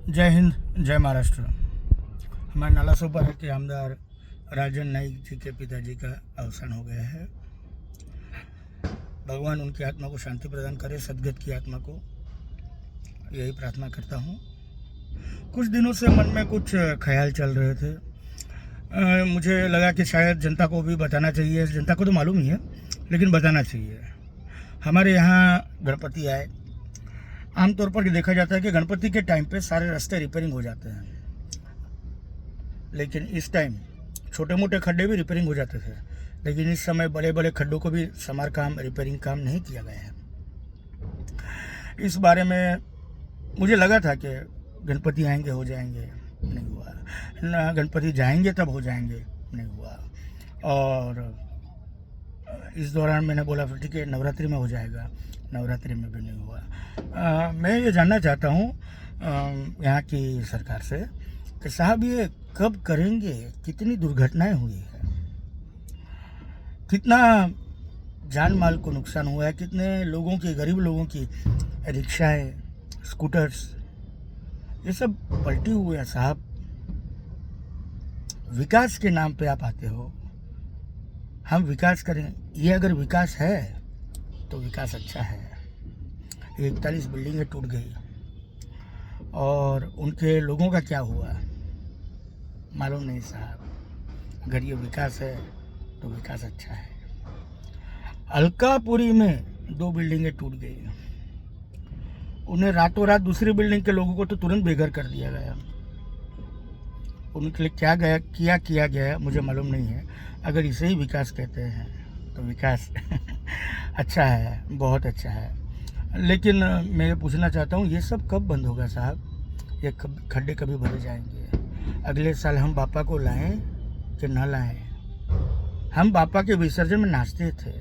जय हिंद, जय महाराष्ट्र। हमारे नाला सुपर के आमदार राजन नाइक जी के पिताजी का अवसान हो गया है। भगवान उनकी आत्मा को शांति प्रदान करे, सदगत की आत्मा को, यही प्रार्थना करता हूँ। कुछ दिनों से मन में कुछ ख्याल चल रहे थे। मुझे लगा कि शायद जनता को भी बताना चाहिए। जनता को तो मालूम ही है, लेकिन बताना चाहिए। हमारे यहाँ गणपति आए। आमतौर पर देखा जाता है कि गणपति के टाइम पे सारे रास्ते रिपेयरिंग हो जाते हैं, लेकिन इस टाइम छोटे मोटे खड्डे भी रिपेयरिंग हो जाते थे, लेकिन इस समय बड़े बड़े खड्डों को भी समार काम, रिपेयरिंग काम नहीं किया गया है। इस बारे में मुझे लगा था कि गणपति आएंगे हो जाएंगे, नहीं हुआ ना। गणपति जाएंगे तब हो जाएंगे, नहीं हुआ। और इस दौरान मैंने बोला फिर ठीक है नवरात्रि में हो जाएगा, नवरात्रि में भी नहीं हुआ। मैं ये जानना चाहता हूँ यहाँ की सरकार से कि साहब ये कब करेंगे। कितनी दुर्घटनाएं हुई है, कितना जान माल को नुकसान हुआ है, कितने लोगों की, गरीब लोगों की रिक्शाएं, स्कूटर्स, ये सब पलटी हुए हैं। साहब विकास के नाम पे आप आते हो, हम विकास करें। ये अगर विकास है तो विकास अच्छा है। 41 बिल्डिंगें टूट गई और उनके लोगों का क्या हुआ मालूम नहीं साहब। अगर ये विकास है तो विकास अच्छा है। अलकापुरी में 2 बिल्डिंगें टूट गई, उन्हें रातों रात दूसरी बिल्डिंग के लोगों को तो तुरंत बेघर कर दिया गया। उनके लिए क्या किया गया मुझे मालूम नहीं है। अगर इसे ही विकास कहते हैं तो विकास अच्छा है, बहुत अच्छा है। लेकिन मैं ये पूछना चाहता हूँ, ये सब कब बंद होगा साहब। ये खड्डे कभी भरे जाएंगे। अगले साल हम बापा को लाएं कि ना लाएं। हम बापा के विसर्जन में नाचते थे,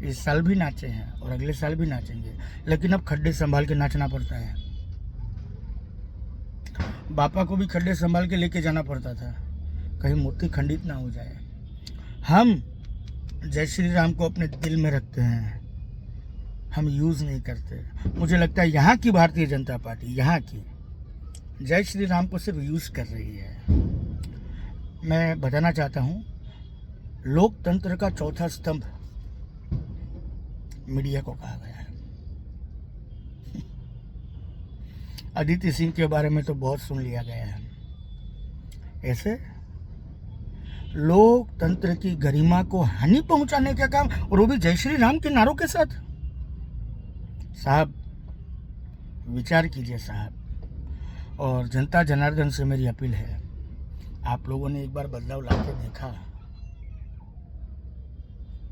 इस साल भी नाचे हैं और अगले साल भी नाचेंगे, लेकिन अब खड्डे संभाल के नाचना पड़ता है। बापा को भी खड्डे संभाल के लेके जाना पड़ता था, कहीं मूर्ति खंडित ना हो जाए। हम जय श्री राम को अपने दिल में रखते हैं, हम यूज़ नहीं करते। मुझे लगता है यहाँ की भारतीय जनता पार्टी, यहाँ की जय श्री राम को सिर्फ यूज़ कर रही है। मैं बताना चाहता हूँ, लोकतंत्र का चौथा स्तंभ मीडिया को कहा गया है। अदिति सिंह के बारे में तो बहुत सुन लिया गया है। ऐसे लोकतंत्र की गरिमा को हानि पहुंचाने का काम, और वो भी जय श्री राम के नारों के साथ। साहब विचार कीजिए साहब। और जनता जनार्दन से मेरी अपील है, आप लोगों ने एक बार बदलाव लाके देखा।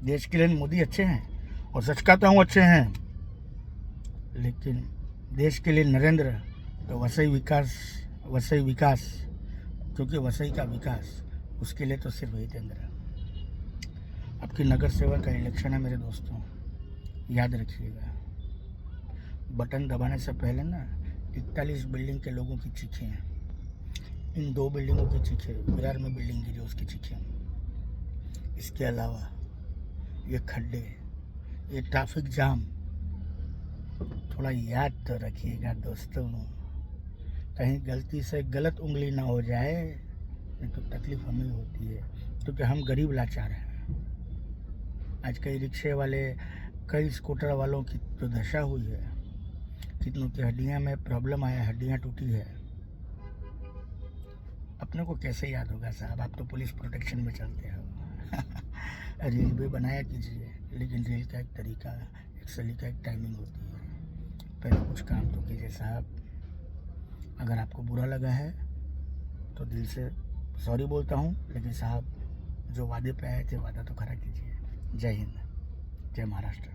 देश के लिए मोदी अच्छे हैं और सच कहता हूँ अच्छे हैं, लेकिन देश के लिए नरेंद्र तो वसई विकास, क्योंकि वसई का विकास उसके लिए तो सिर्फ हितेंद्र। आपकी नगर सेवक का इलेक्शन है मेरे दोस्तों, याद रखिएगा। बटन दबाने से पहले ना 41 बिल्डिंग के लोगों की चीखें हैं, इन 2 बिल्डिंगों की चीखें, विरार में बिल्डिंग गिरी उसकी चीखें। इसके अलावा ये खड्डे, ये ट्रैफिक जाम, थोड़ा याद तो रखिएगा दोस्तों। कहीं गलती से गलत उंगली ना हो जाए, नहीं तो तकलीफ हमें होती है, क्योंकि हम गरीब लाचार हैं। आज कई रिक्शे वाले, कई स्कूटर वालों की तो दशा हुई है, कितनों की हड्डियां में प्रॉब्लम आया, हड्डियां टूटी है। अपने को कैसे याद होगा साहब, आप तो पुलिस प्रोटेक्शन में चलते हो। रील भी बनाया कीजिए, लेकिन रील का एक तरीका, एक सलीका, एक टाइमिंग होती है। पहले कुछ काम तो कीजिए साहब। अगर आपको बुरा लगा है तो दिल से सॉरी बोलता हूँ, लेकिन साहब जो वादे पे आए थे वादा तो खरा कीजिए। जय हिंद, जय महाराष्ट्र।